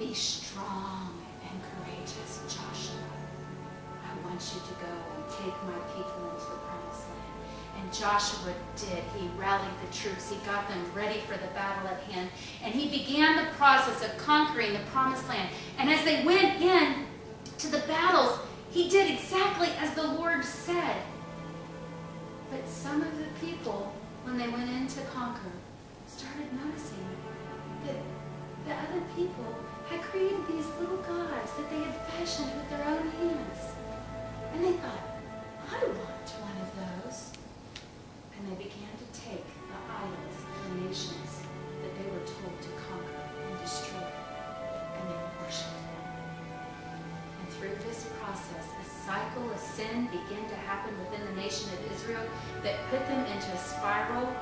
Be strong and courageous, Joshua. I want you to go and take my people into the promised land. And Joshua did. He rallied the troops. He got them ready for the battle at hand. And he began the process of conquering the promised land. And as they went in to the battles, he did exactly as the Lord said. But some of the people, when they went in to conquer, started noticing that the other people had created these little gods that they had fashioned with their own hands. And they thought, I want one of those. And they began to take the idols of the nations that they were told to conquer and destroy, and they worshiped them. And through this process, a cycle of sin began to happen within the nation of Israel that put them into a spiral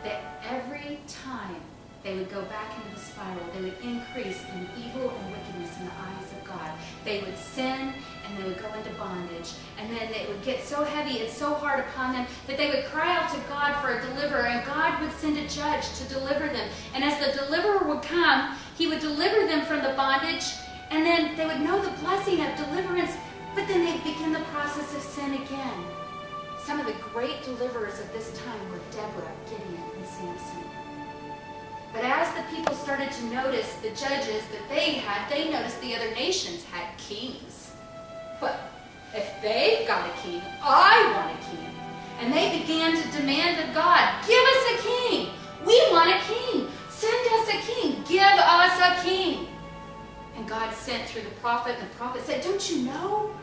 that every time they would go back into the spiral, they would increase in evil and wickedness in the eyes of God. They would sin and they would go into bondage. And then it would get so heavy and so hard upon them that they would cry out to God for a deliverer, and God would send a judge to deliver them. And as the deliverer would come, he would deliver them from the bondage, and then they would know the blessing of deliverance, but then they'd begin the process of sin again. Some of the great deliverers of this time were Deborah, Gideon, and Samson. But as the people started to notice the judges that they had, they noticed the other nations had kings. But if they've got a king, I want a king. And they began to demand of God, give us a king. We want a king. Send us a king. Give us a king. And God sent through the prophet, and the prophet said, don't you know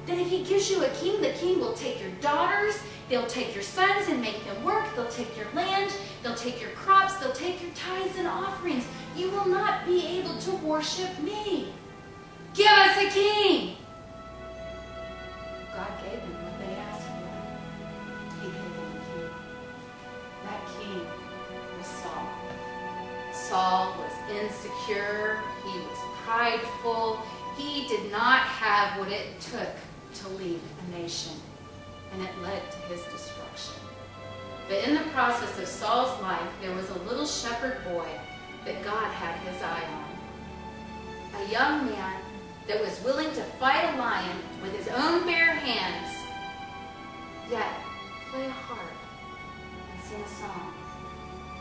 that if he gives you a king, the king will take your daughters, they'll take your sons and make them work, they'll take your land, they'll take your crops, they'll take your tithes and offerings. You will not be able to worship me. Give us a king. God gave them what they asked for. He gave them a king. That king was Saul. Saul was insecure. He was prideful. He did not have what it took to lead a nation, and it led to his destruction. But in the process of Saul's life, there was a little shepherd boy that God had his eye on. A young man that was willing to fight a lion with his own bare hands, yet play a harp and sing a song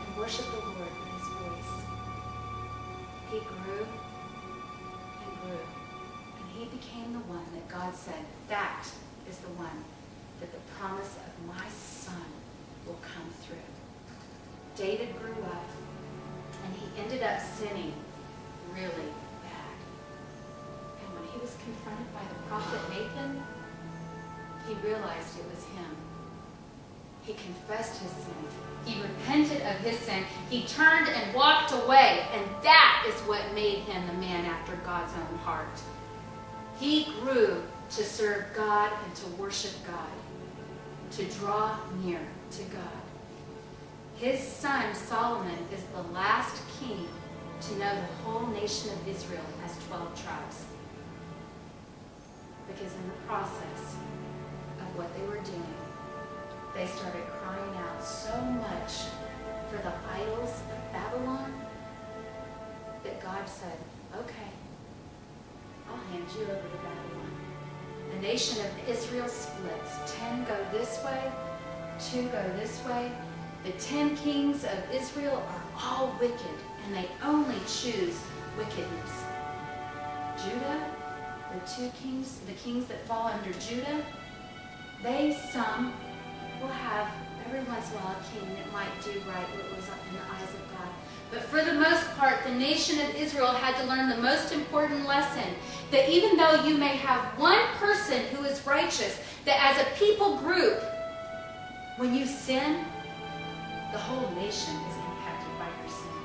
and worship the Lord with his voice. He grew and grew. He became the one that God said, that is the one that the promise of my son will come through. David grew up, and he ended up sinning really bad. And when he was confronted by the prophet Nathan, he realized it was him. He confessed his sin. He repented of his sin. He turned and walked away, and that is what made him the man after God's own heart. He grew to serve God and to worship God, to draw near to God. His son Solomon is the last king to know the whole nation of Israel as 12 tribes. Because in the process of what they were doing, they started crying out so much for the idols of Babylon that God said, okay, I'll hand you over to Babylon. The nation of Israel splits. 10 go this way, 2 go this way. The 10 kings of Israel are all wicked, and they only choose wickedness. Judah, the kings that fall under Judah, some will have every once in a while a king that might do right what was in the eyes of God. But for the most part, the nation of Israel had to learn the most important lesson, that even though you may have one person who is righteous, that as a people group, when you sin, the whole nation is impacted by your sin.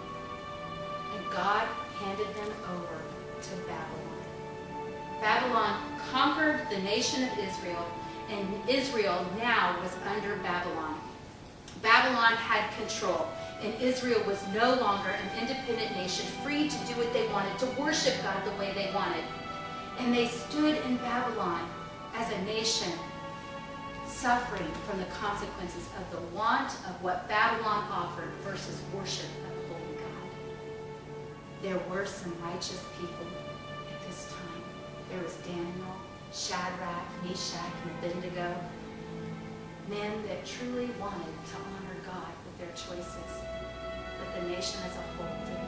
And God handed them over to Babylon. Babylon conquered the nation of Israel, and Israel now was under Babylon. Babylon had control, and Israel was no longer an independent nation, free to do what they wanted, to worship God the way they wanted. And they stood in Babylon as a nation, suffering from the consequences of the want of what Babylon offered versus worship of the holy God. There were some righteous people at this time. There was Daniel, Shadrach, Meshach, and Abednego, men that truly wanted to honor God with their choices, but the nation as a whole did